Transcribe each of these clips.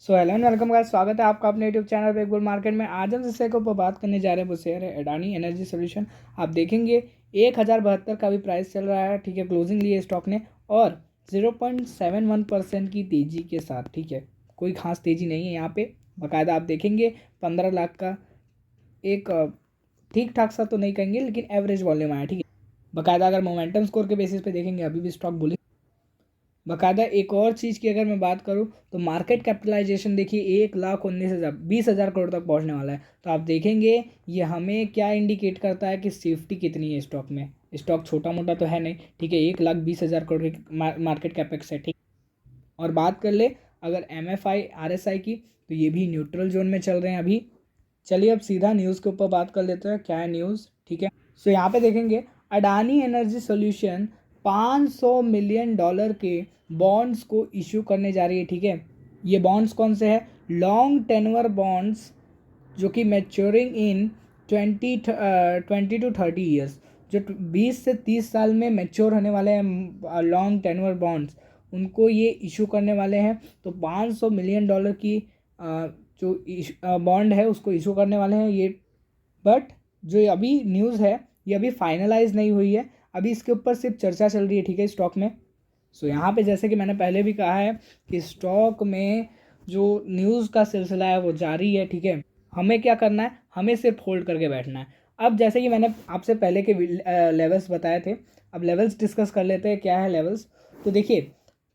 So hello and welcome guys, स्वागत है आपका अपने YouTube channel big bull market में। आज हम जिस शेयर के ऊपर बात करने जा रहे हैं वो शेयर है अडानी एनर्जी सोल्यूशन। आप देखेंगे 1072 का भी प्राइस चल रहा है, ठीक है। क्लोजिंग लिए स्टॉक ने और 0.71% की तेज़ी के साथ, ठीक है। कोई खास तेज़ी नहीं है यहाँ पे। बाकायदा आप देखेंगे 15 लाख का एक ठीक ठाक सा तो नहीं कहेंगे लेकिन एवरेज वॉल्यूम आया, ठीक है। बाकायदा अगर मोमेंटम स्कोर के बेसिस पे देखेंगे अभी भी स्टॉक बुलिश। बाकायदा एक और चीज़ की अगर मैं बात करूं तो मार्केट कैपिटलाइजेशन देखिए 1,19,000 20,000 करोड़ तक पहुंचने वाला है। तो आप देखेंगे ये हमें क्या इंडिकेट करता है कि सेफ्टी कितनी है स्टॉक में। स्टॉक छोटा मोटा तो है नहीं, ठीक है। 1,20,000 करोड़ की मार्केट कैपेक्स है, ठीक। और बात कर ले अगर MFI RSI की, तो ये भी न्यूट्रल जोन में चल रहे हैं अभी। चलिए अब सीधा न्यूज़ के ऊपर बात कर लेते हैं, क्या है न्यूज़, ठीक है। सो यहाँ पे देखेंगे अडानी एनर्जी सोल्यूशन $500 मिलियन के बॉन्ड्स को इशू करने जा रही है, ठीक है। ये बॉन्ड्स कौन से हैं? लॉन्ग टेनवर बॉन्ड्स जो कि मैच्योरिंग इन 20 to 30 ईयर्स, जो 20 से 30 साल में मैच्योर होने वाले हैं लॉन्ग टेनवर बॉन्ड्स, उनको ये इशू करने वाले हैं। तो $500 मिलियन की जो बॉन्ड है उसको इशू करने वाले हैं ये। बट जो अभी न्यूज़ है ये अभी फाइनलाइज नहीं हुई है, अभी इसके ऊपर सिर्फ चर्चा चल रही है, ठीक है, स्टॉक में। सो यहाँ पे जैसे कि मैंने पहले भी कहा है कि स्टॉक में जो न्यूज़ का सिलसिला है वो जारी है, ठीक है। हमें क्या करना है, हमें सिर्फ होल्ड करके बैठना है। अब जैसे कि मैंने आपसे पहले के लेवल्स बताए थे, अब लेवल्स डिस्कस कर लेते हैं क्या है लेवल्स। तो देखिए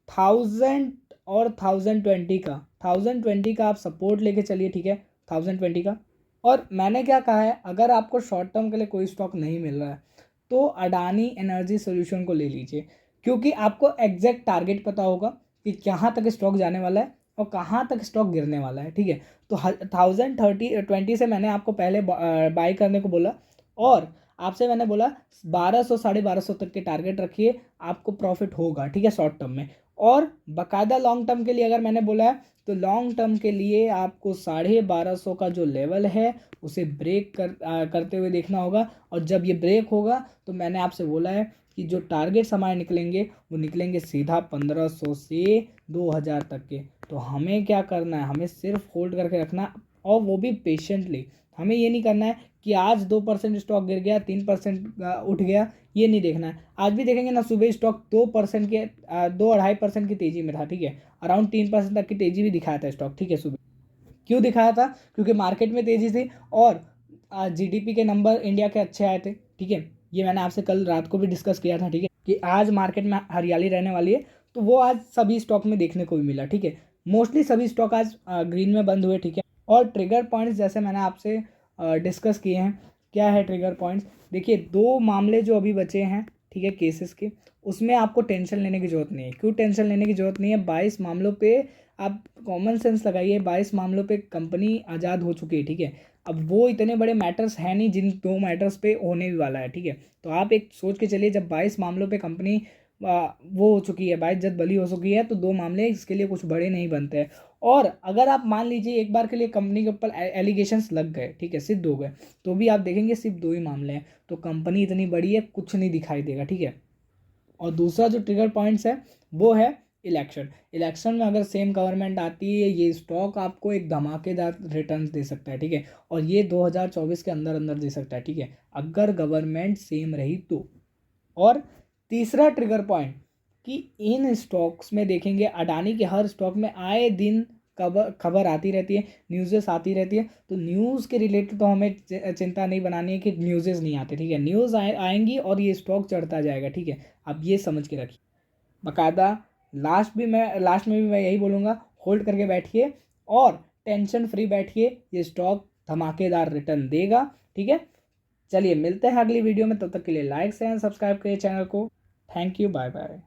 1000 और 1020 का आप सपोर्ट लेके चलिए, ठीक है। 1020 का। और मैंने क्या कहा है, अगर आपको शॉर्ट टर्म के लिए कोई स्टॉक नहीं मिल रहा है तो अडानी एनर्जी सोल्यूशन को ले लीजिए, क्योंकि आपको एग्जैक्ट टारगेट पता होगा कि कहाँ तक स्टॉक जाने वाला है और कहाँ तक स्टॉक गिरने वाला है, ठीक है। तो 1020 से मैंने आपको पहले बाई करने को बोला और आपसे मैंने बोला 1200 1250 तक के टारगेट रखिए, आपको प्रॉफिट होगा, ठीक है, शॉर्ट टर्म में। और बाकायदा लॉन्ग टर्म के लिए अगर मैंने बोला है तो लॉन्ग टर्म के लिए आपको 1250 का जो लेवल है उसे ब्रेक करते हुए देखना होगा। और जब ये ब्रेक होगा तो मैंने आपसे बोला है कि जो टारगेट्स हमारे निकलेंगे वो निकलेंगे सीधा 1500 से 2000 तक के। तो हमें क्या करना है, हमें सिर्फ होल्ड करके रखना और वो भी पेशेंटली। हमें ये नहीं करना है कि आज 2% स्टॉक गिर गया, 3% उठ गया, ये नहीं देखना है। आज भी देखेंगे ना, सुबह स्टॉक 2% के 2-2.5% की तेज़ी में था, ठीक है। अराउंड 3% तक की तेज़ी भी दिखाया था स्टॉक, ठीक है, सुबह। क्यों दिखाया था? क्योंकि मार्केट में तेज़ी थी और GDP के नंबर इंडिया के अच्छे आए थे, ठीक है। ये मैंने आपसे कल रात को भी डिस्कस किया था, ठीक है, कि आज मार्केट में हरियाली रहने वाली है। तो वो आज सभी स्टॉक में देखने को भी मिला, ठीक है। मोस्टली सभी स्टॉक आज ग्रीन में बंद हुए, ठीक है। और ट्रिगर पॉइंट्स जैसे मैंने आपसे डिस्कस किए हैं, क्या है ट्रिगर पॉइंट्स। देखिए 2 मामले जो अभी बचे हैं, ठीक है, केसेस के, उसमें आपको टेंशन लेने की ज़रूरत नहीं है। क्यों टेंशन लेने की ज़रूरत नहीं है? 22 मामलों पे आप कॉमन सेंस लगाइए, 22 मामलों पे कंपनी आज़ाद हो चुकी है, ठीक है। अब वो इतने बड़े मैटर्स हैं नहीं जिन 2 मैटर्स पे होने भी वाला है, ठीक है। तो आप एक सोच के चलिए, जब 22 मामलों पे कंपनी वो हो चुकी है, 22 जज बली हो चुकी है, तो 2 मामले इसके लिए कुछ बड़े नहीं बनते हैं। और अगर आप मान लीजिए एक बार के लिए कंपनी के ऊपर एलिगेशंस लग गए, ठीक है, सिद्ध हो गए, तो भी आप देखेंगे सिर्फ 2 ही मामले हैं। तो कंपनी इतनी बड़ी है, कुछ नहीं दिखाई देगा, ठीक है। और दूसरा जो ट्रिगर पॉइंट्स है वो है इलेक्शन में अगर सेम गवर्नमेंट आती है, ये स्टॉक आपको एक धमाकेदार रिटर्न्स दे सकता है, ठीक है। और ये 2024 के अंदर अंदर दे सकता है, ठीक है, अगर गवर्नमेंट सेम रही तो। और तीसरा ट्रिगर पॉइंट कि इन स्टॉक्स में देखेंगे अडानी के हर स्टॉक में आए दिन खबर आती रहती है, न्यूज़ेस आती रहती है। तो न्यूज़ के रिलेटेड तो हमें चिंता नहीं बनानी है कि न्यूज़ेस नहीं आते, ठीक है। न्यूज़ आएंगी और ये स्टॉक चढ़ता जाएगा, ठीक है। आप ये समझ के रखिए। बाकायदा लास्ट में भी मैं यही बोलूँगा, होल्ड करके बैठिए और टेंशन फ्री बैठिए, ये स्टॉक धमाकेदार रिटर्न देगा, ठीक है। चलिए मिलते हैं अगली वीडियो में, तब तक के लिए लाइक एंड सब्सक्राइब करिए चैनल को। Thank you, bye bye.